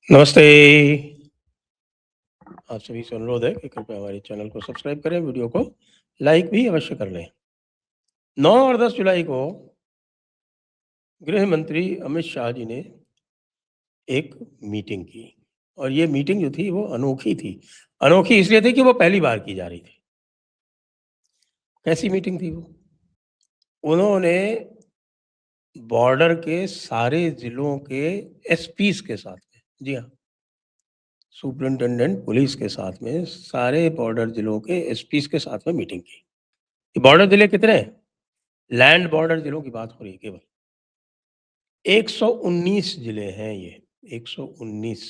नमस्ते। आप सभी से अनुरोध है कि कृपया हमारे चैनल को सब्सक्राइब करें, वीडियो को लाइक भी अवश्य कर लें। 9 और 10 जुलाई को गृह मंत्री अमित शाह जी ने एक मीटिंग की और ये मीटिंग जो थी वो अनोखी थी। अनोखी इसलिए थी कि वो पहली बार की जा रही थी। कैसी मीटिंग थी वो? उन्होंने बॉर्डर के सारे ज़िलों के एसपीज़ के साथ में, जी हाँ, सुपरिटेंडेंट पुलिस के साथ में सारे बॉर्डर ज़िलों के एसपीज़ के साथ में मीटिंग की। ये बॉर्डर ज़िले कितने हैं? लैंड बॉर्डर ज़िलों की बात हो रही है केवल। 119 ज़िले हैं ये, 119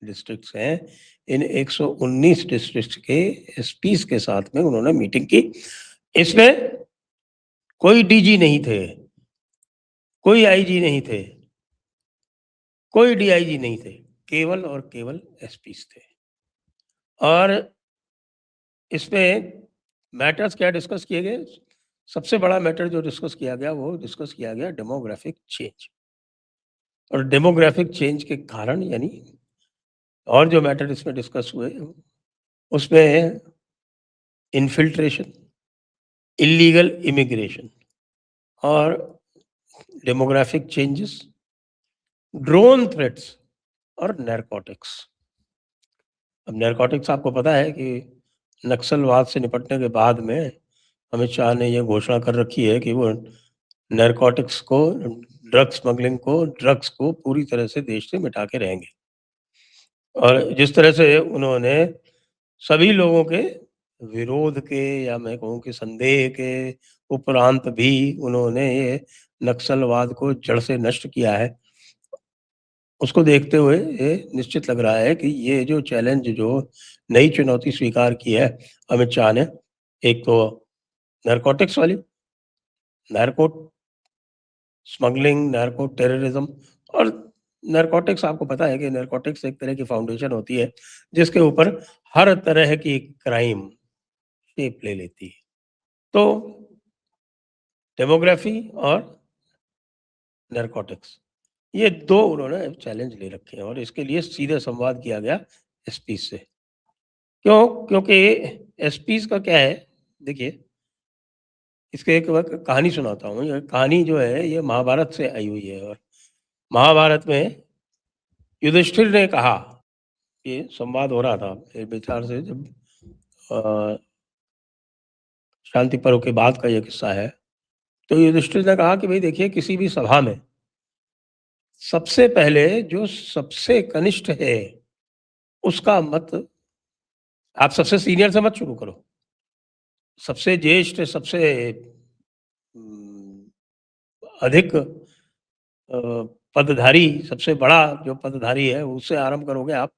डिस्ट्रिक्ट्स हैं। इन 119 डिस्ट्रिक्ट्स के एसपीज़ के साथ में उन्होंने मीटिंग की। इसमें कोई डीजी नहीं थे, कोई आईजी नहीं थे, कोई डीआईजी नहीं थे, केवल और केवल एसपीज़ थे। और इसमें मैटर्स क्या डिस्कस किए गए? सबसे बड़ा मैटर जो डिस्कस किया गया, वो डिस्कस किया गया डेमोग्राफिक चेंज। और डेमोग्राफिक चेंज के कारण यानी और जो मैटर इसमें डिस्कस हुए, उसमें इन्फिल्ट्रेशन, इल्लीगल इमिग्रेशन और डेमोग्राफिक चेंजेस, ड्रोन थ्रेट्स और नारकोटिक्स। अब नारकोटिक्स आपको पता है कि नक्सलवाद से निपटने के बाद में अमित शाह ने ये घोषणा कर रखी है कि वो नारकोटिक्स को, ड्रग स्मगलिंग को, ड्रग्स को पूरी तरह से देश से मिटा के रहेंगे। और जिस तरह से उन्होंने सभी लोगों के विरोध के या मैं कहूँ कि संदेह के उपरांत भी उन्होंने ये नक्सलवाद को जड़ से नष्ट किया है। उसको देखते हुए ये निश्चित लग रहा है कि ये जो चैलेंज, जो नई चुनौती स्वीकार की है अमित शाह ने, एक तो नारकोटिक्स वाली, नारको स्मगलिंग, नार्को टेररिज्म। और नारकोटिक्स, आपको पता है कि नारकोटिक्स एक तरह की फाउंडेशन होती है जिसके ऊपर हर तरह की क्राइम शेप ले लेती है। तो डेमोग्राफी और नारकोटिक्स, ये दो उन्होंने चैलेंज ले रखे हैं और इसके लिए सीधे संवाद किया गया एसपी से। क्यों? क्योंकि एसपीज का क्या है, देखिए, इसके एक वक्त कहानी सुनाता हूँ। ये कहानी जो है ये महाभारत से आई हुई है। और महाभारत में युधिष्ठिर ने कहा, ये संवाद हो रहा था एक विचार से, जब अ, शांति पर्व के बाद का ये किस्सा है। तो युधिष्ठिर ने कहा कि भाई देखिए, किसी भी सभा में सबसे पहले जो सबसे कनिष्ठ है उसका मत, आप सबसे सीनियर से मत शुरू करो। सबसे ज्येष्ठ, सबसे उम, अधिक पदधारी, सबसे बड़ा जो पदधारी है उससे आरंभ करोगे आप,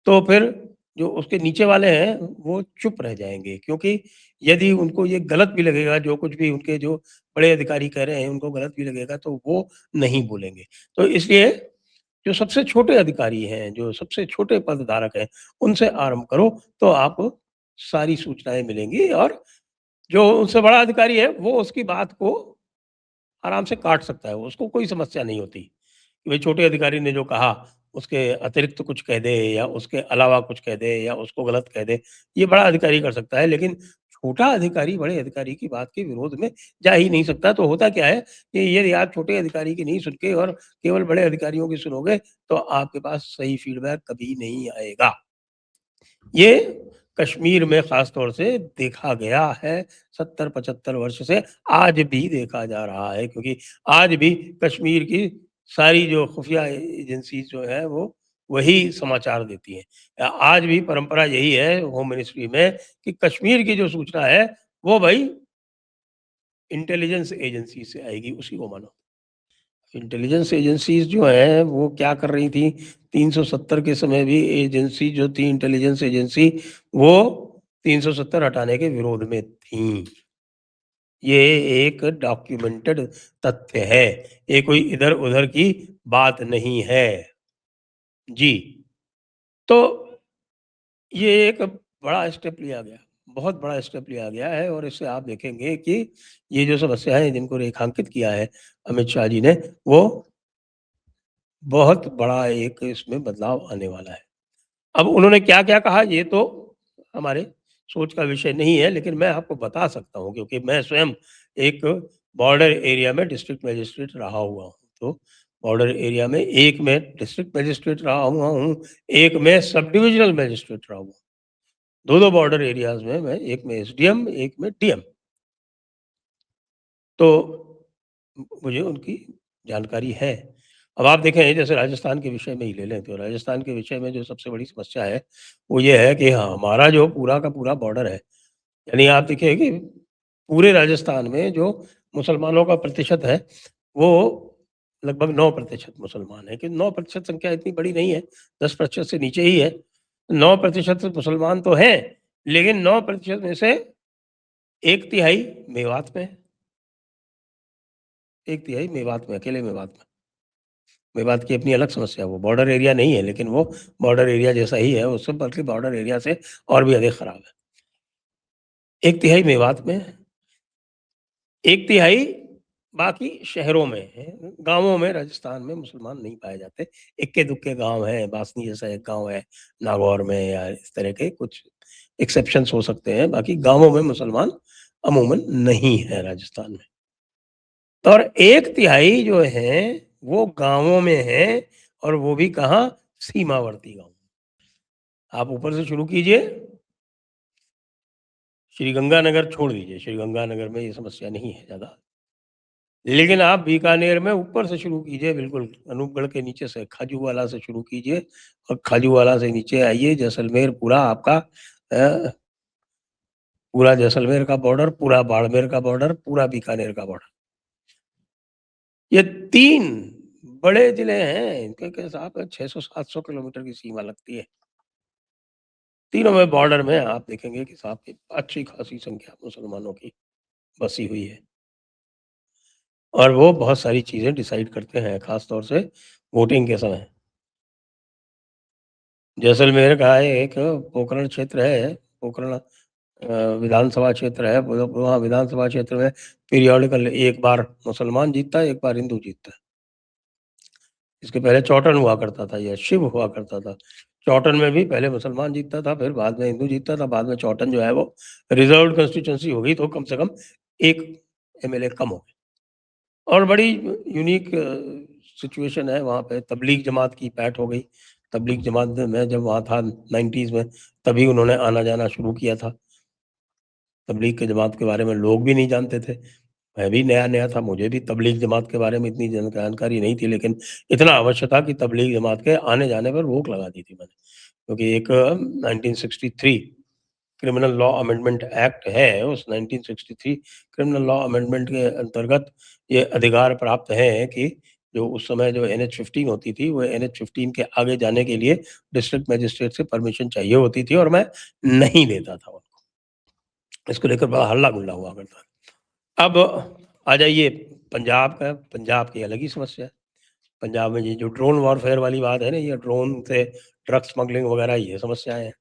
तो फिर जो उसके नीचे वाले हैं वो चुप रह जाएँगे। क्योंकि यदि उनको ये गलत भी लगेगा, जो कुछ भी उनके जो बड़े अधिकारी कह रहे हैं उनको गलत भी लगेगा, तो वो नहीं बोलेंगे। तो इसलिए जो सबसे छोटे अधिकारी हैं, जो सबसे छोटे पदधारक हैं, उनसे आरंभ करो, तो आपको सारी सूचनाएँ मिलेंगी। और जो उनसे बड़ा अधिकारी है वो उसकी बात को आराम से काट सकता है, उसको कोई समस्या नहीं होती कि भाई छोटे अधिकारी ने जो कहा उसके अतिरिक्त कुछ कह दे या उसके अलावा कुछ कह दे या उसको गलत कह दे, ये बड़ा अधिकारी कर सकता है। लेकिन छोटा अधिकारी बड़े अधिकारी की बात के विरोध में जा ही नहीं सकता। तो होता क्या है कि यदि आप छोटे अधिकारी की नहीं सुन के और केवल बड़े अधिकारियों की सुनोगे, तो आपके पास सही फीडबैक कभी नहीं आएगा। ये कश्मीर में ख़ास तौर से देखा गया है, 70-75 वर्ष से आज भी देखा जा रहा है। क्योंकि आज भी कश्मीर की सारी जो खुफ़िया एजेंसी जो है वो वही समाचार देती हैं। आज भी परंपरा यही है होम मिनिस्ट्री में कि कश्मीर की जो सूचना है वो भई इंटेलिजेंस एजेंसी से आएगी, उसी को मानो। इंटेलिजेंस एजेंसीज़ जो हैं वो क्या कर रही थी, 370 के समय भी एजेंसी जो थी, इंटेलिजेंस एजेंसी, वो 370 हटाने के विरोध में थीं। ये एक डॉक्यूमेंटेड तथ्य है, ये कोई इधर-उधर की बात नहीं है। जी, तो ये एक बड़ा स्टेप लिया गया, बहुत बड़ा स्टेप लिया गया है। और इससे आप देखेंगे कि ये जो समस्याएँ जिनको रेखांकित किया है अमित शाह जी ने, वो बहुत बड़ा एक इसमें बदलाव आने वाला है। अब उन्होंने क्या-क्या कहा ये तो हमारे सोच का विषय नहीं है, लेकिन मैं आपको बता सकता हूँ क्योंकि मैं स्वयं एक बॉर्डर एरिया में डिस्ट्रिक्ट मजिस्ट्रेट रहा हुआ हूँ। तो बॉर्डर एरिया में एक मैं डिस्ट्रिक्ट मजिस्ट्रेट रहा हुआ हूँ, एक मैं सब डिविजनल मजिस्ट्रेट रहा हुआ हूँ। 2-2 बॉर्डर एरियाज़ में मैं एक में एसडीएम, एक में डीएम। तो मुझे उनकी जानकारी है। अब आप देखें जैसे राजस्थान के विषय में ही ले लें, तो राजस्थान के विषय में जो सबसे बड़ी समस्या है, वो ये है कि हमारा जो पूरा का पूरा बॉर्डर है, यानी आप देखिए कि पूरे राजस्थान में जो मुसलमानों का प्रतिशत है, वो लगभग 9% मुसलमान है कि 9% संख्या इतनी बड़ी नहीं है, 10% से नीचे ही है। 9% मुसलमान तो हैं, लेकिन 9% में से 1 तिहाई मेवात में है, 1 तिहाई मेवात में, अकेले मेवात में। मेवात की अपनी अलग समस्या है, वो बॉर्डर एरिया नहीं है, लेकिन वो बॉर्डर एरिया जैसा ही है, उससे बल्कि बॉर्डर एरिया से और भी अधिक खराब है। 1 तिहाई मेवात में, 1 तिहाई बाकी शहरों में हैं, गाँवों में राजस्थान में मुसलमान नहीं पाए जाते। इक्के-दुक्के गाँव हैं, बासनी जैसा एक गाँव है, नागौर में या इस तरह के कुछ एक्सेप्शंस हो सकते हैं, बाकी गाँवों में मुसलमान अमूमन नहीं है राजस्थान में। और 1 तिहाई जो हैं, वो गाँवों में हैं और वो भी कहाँ? सीमावर्ती गाँव। आप ऊपर से शुरू कीजिए, श्रीगंगानगर छोड़ दीजिए, श्रीगंगानगर में ये समस्या नहीं है ज़्यादा। लेकिन आप बीकानेर में ऊपर से शुरू कीजिए बिल्कुल, अनूपगढ़ के नीचे से खाजूवाला से शुरू कीजिए और खाजूवाला से नीचे आइए, जैसलमेर पूरा आपका पूरा जैसलमेर का बॉर्डर, पूरा बाड़मेर का बॉर्डर, पूरा बीकानेर का बॉर्डर। ये 3 बड़े ज़िले हैं, इनके के साथ 600-700 किलोमीटर की सीमा लगती है। तीनों में बॉर्डर में आप देखेंगे कि साहब की अच्छी खासी संख्या मुसलमानों की बसी हुई है और वो बहुत सारी चीज़ें डिसाइड करते हैं, ख़ास तौर से वोटिंग के समय। जैसलमेर का एक पोखरण क्षेत्र है, पोखरण विधानसभा क्षेत्र है, वहाँ विधानसभा क्षेत्र में पीरियोडिकल एक बार मुसलमान जीतता है, एक बार हिंदू जीतता है। इसके पहले चौटन हुआ करता था या शिव हुआ करता था। चौटन में भी पहले मुसलमान जीतता था, फिर बाद में हिंदू जीतता था, बाद में चौटन जो है वो रिज़र्व्ड कंस्टिट्यूएंसी हो गई, तो कम से कम 1 एमएलए कम हो गए। और बड़ी यूनिक सिचुएशन है वहाँ पे, तबलीग जमात की पैठ हो गई। तबलीग जमात में मैं जब वहाँ था 90s में, तभी उन्होंने आना-जाना शुरू किया था। तबलीग के जमात के बारे में लोग भी नहीं जानते थे। मैं भी नया-नया था, मुझे भी तबलीग जमात के बारे में इतनी जानकारी नहीं थी, लेकिन इतना अवश्य था कि तबलीग जमात के आने-जाने पर रोक लगा दी थी मैंने। क्योंकि एक 1963 क्रिमिनल लॉ अमेंडमेंट एक्ट है, उस 1963 क्रिमिनल लॉ अमेंडमेंट के अंतर्गत ये अधिकार प्राप्त है कि जो उस समय जो एनएच 15 होती थी, वो एनएच 15 के आगे जाने के लिए डिस्ट्रिक्ट मजिस्ट्रेट से परमिशन चाहिए होती थी और मैं नहीं देता था उनको। इसको लेकर बड़ा हल्ला-गुल्ला हुआ करता था। अब आ जाइए पंजाब का, पंजाब की अलग ही समस्या है। पंजाब में ये जो ड्रोन वॉरफेयर वाली बात है ना, ये ड्रोन से ड्रग स्मगलिंग वगैरह ये समस्याएँ हैं।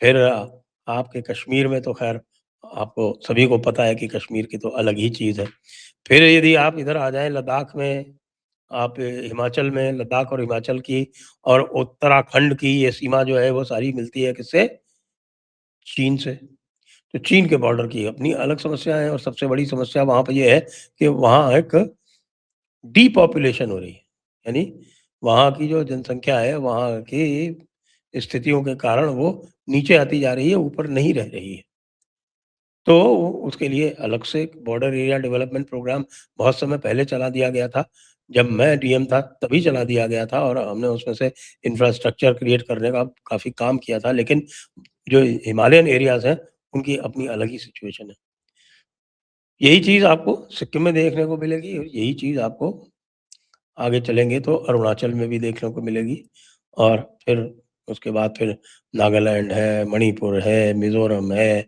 फिर आपके कश्मीर में तो ख़ैर आपको सभी को पता है कि कश्मीर की तो अलग ही चीज़ है। फिर यदि आप इधर आ जाएँ लद्दाख में, आप हिमाचल में लद्दाख और हिमाचल की और उत्तराखंड की ये सीमा जो है वो सारी मिलती है किससे? चीन से। तो चीन के बॉर्डर की अपनी अलग समस्या है और सबसे बड़ी समस्या वहाँ पे ये है कि वहाँ एक डिपॉपुलेशन हो रही है। यानी वहाँ की जो जनसँख्या है, वहाँ की स्थितियों के कारण वो नीचे आती जा रही है, ऊपर नहीं रह रही है। तो उसके लिए अलग से एक बॉर्डर एरिया डेवलपमेंट प्रोग्राम बहुत समय पहले चला दिया गया था। जब मैं डीएम था तभी चला दिया गया था और हमने उसमें से इंफ्रास्ट्रक्चर क्रिएट करने का काफ़ी काम किया था। लेकिन जो हिमालयन एरियाज़ हैं, उनकी अपनी अलग ही सिचुएशन है। यही चीज़ आपको सिक्किम में देखने को मिलेगी और यही चीज़ आपको आगे चलेंगे तो अरुणाचल में भी देखने को मिलेगी और फिर उसके बाद फिर नागालैंड है, मणिपुर है, मिज़ोरम है,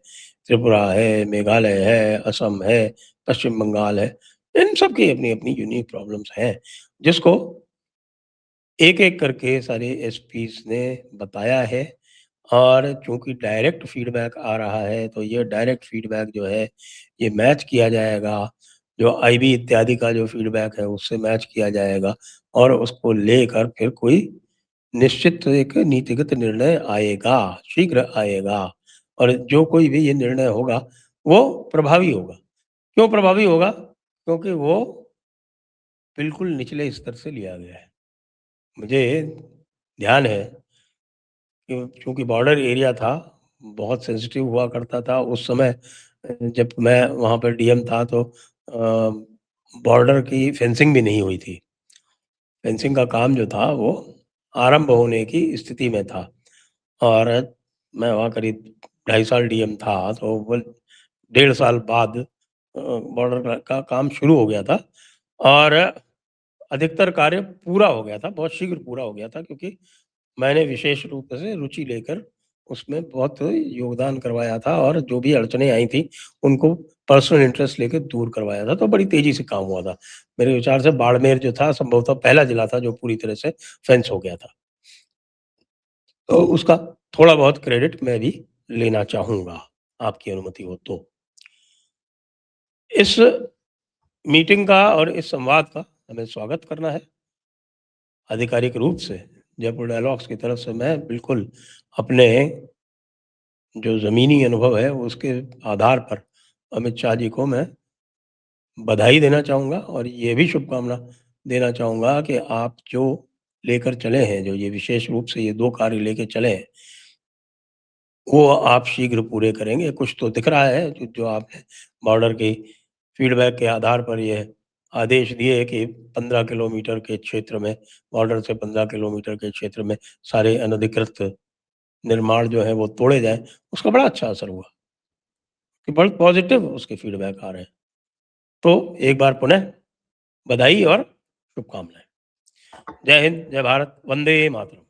त्रिपुरा है, मेघालय है, असम है, पश्चिम बंगाल है। इन सब की अपनी-अपनी यूनिक प्रॉब्लम्स हैं, जिसको एक-एक करके सारे एसपीज़ ने बताया है और चूँकि डायरेक्ट फीडबैक आ रहा है, तो ये डायरेक्ट फीडबैक जो है, ये मैच किया जाएगा जो आईबी इत्यादि का जो फीडबैक है उससे मैच किया जाएगा और उसको लेकर फिर कोई निश्चित एक नीतिगत निर्णय आएगा, शीघ्र आएगा और जो कोई भी ये निर्णय होगा, वो प्रभावी होगा। क्यों प्रभावी होगा? क्योंकि वो बिल्कुल निचले स्तर से लिया गया है। मुझे ध्यान है चूँकि बॉर्डर एरिया था, बहुत सेंसिटिव हुआ करता था उस समय जब मैं वहाँ पर डीएम था तो बॉर्डर की फेंसिंग भी नहीं हुई थी। फेंसिंग का काम जो था वो आरंभ होने की स्थिति में था और मैं वहाँ करीब ढाई साल डीएम था, तो वो डेढ़ साल बाद बॉर्डर का काम शुरू हो गया था और अधिकतर कार्य पूरा हो गया था, बहुत शीघ्र पूरा हो गया था क्योंकि मैंने विशेष रूप से रुचि लेकर उसमें बहुत योगदान करवाया था और जो भी अड़चनें आई थी, उनको पर्सनल इंटरेस्ट लेके दूर करवाया था, तो बड़ी तेज़ी से काम हुआ था। मेरे विचार से बाड़मेर जो था संभवतः पहला जिला था जो पूरी तरह से फेंस हो गया था। तो उसका थोड़ा बहुत क्रेडिट मैं भी लेना चाहूँगा, आपकी अनुमति हो तो। इस मीटिंग का और इस संवाद का हमें स्वागत करना है, आधिकारिक रूप से जयपुर डायलॉग्स की तरफ से मैं बिल्कुल अपने जो ज़मीनी अनुभव है उसके आधार पर अमित शाह जी को मैं बधाई देना चाहूँगा और ये भी शुभकामना देना चाहूँगा कि आप जो लेकर चले हैं, जो ये विशेष रूप से ये 2 कार्य लेके चले हैं, वो आप शीघ्र पूरे करेंगे। कुछ तो दिख रहा है जो आपने बॉर्डर की फीडबैक के आधार पर ये आदेश दिए कि 15 किलोमीटर के क्षेत्र में, बॉर्डर से 15 किलोमीटर के क्षेत्र में सारे अनधिकृत निर्माण जो है वो तोड़े जाएँ, उसका बड़ा अच्छा असर हुआ। कि बहुत पॉज़िटिव उसके फीडबैक आ रहे हैं। तो एक बार पुनः बधाई और शुभकामनाएँ। जय हिंद, जय भारत, वंदे मातरम।